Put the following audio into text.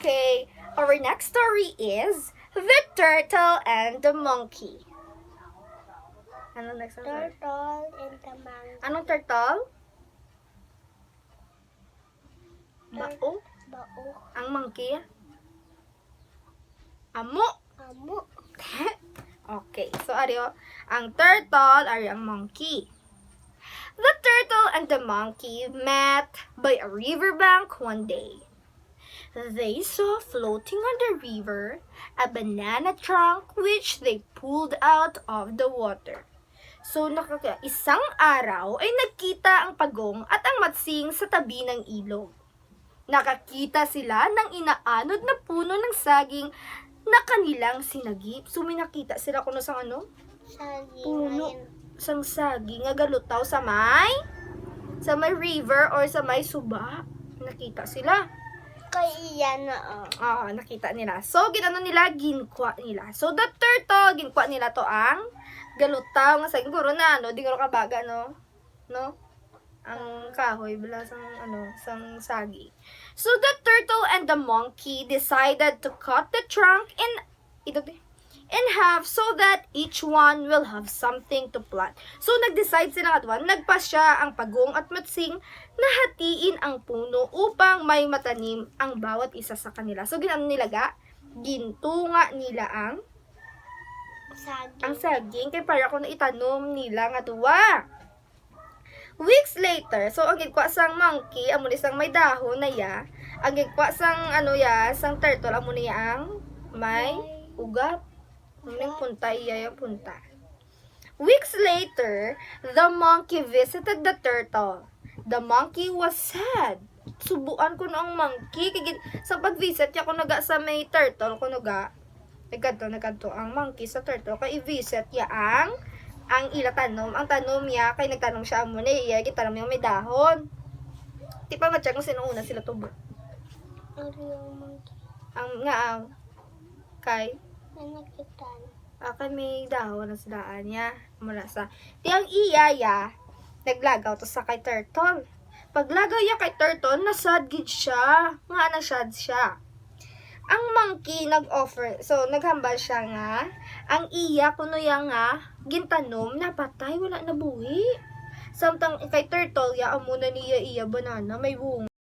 Okay, our next story is The Turtle and the Monkey. Ano next story? Turtle and the monkey. Anong turtle? Bao? Bao. Ang monkey? Amo? Amo. Okay, so Aryo, ang turtle, Aryo ang monkey. The turtle and the monkey met by a riverbank one day. They saw floating on the river a banana trunk which they pulled out of the water. So, isang araw ay nagkita ang pagong at ang matsing sa tabi ng ilog. Nakakita sila ng inaanod na puno ng saging na kanilang sinagip. So, may nakita sila kung sa ano? Saging. Puno. Sang saging nga galutaw sa may river or sa may suba. Nakita sila. Kay iyan na Nakita nila. So, ginano nila, ginkwa nila. So, the turtle, ginkwa nila to ang galutaw nga saging. Guro na, di guro kabaga, no? Ang kahoy, bala sang saging. So, the turtle and the monkey decided to cut the trunk in half so that each one will have something to plant. So, nag-decide sila katwan, nagpasya ang pagong at matsing na hatiin ang puno upang may matanim ang bawat isa sa kanila. So, ginano nila gintunga nila ang saging kay para kung itanom nila nga tuwa. Weeks later, so ang gikwa sang monkey, amo ni sang may dahon na ang gikwa sang sang turtle, amo niya ang may ugat. Yung punta, yung punta. Weeks later, the monkey visited the turtle. The monkey was sad. Subuan ko noong monkey. Sa pag-visit niya, kung naga sa may turtle, kung nagkanto ang monkey sa turtle, kaya i-visit niya ang ilatanom. Ang tanom niya, kaya nagtanong siya mo na iya, gitanong niya may dahon. Di pa matyak kung sino una sila tubo. Kay may dahon na sidaan niya. Mula sa tiyang iyaya, naglagaw to sa kay turtle. Paglagaw niya kay turtle, nasad gid siya. Nga nasad siya. Ang monkey nag-offer, so naghambal siya nga, ang iya kuno nga, gintanom, napatay, wala na buhi. Samtang kay turtle, amuna niya iya banana, may bunga.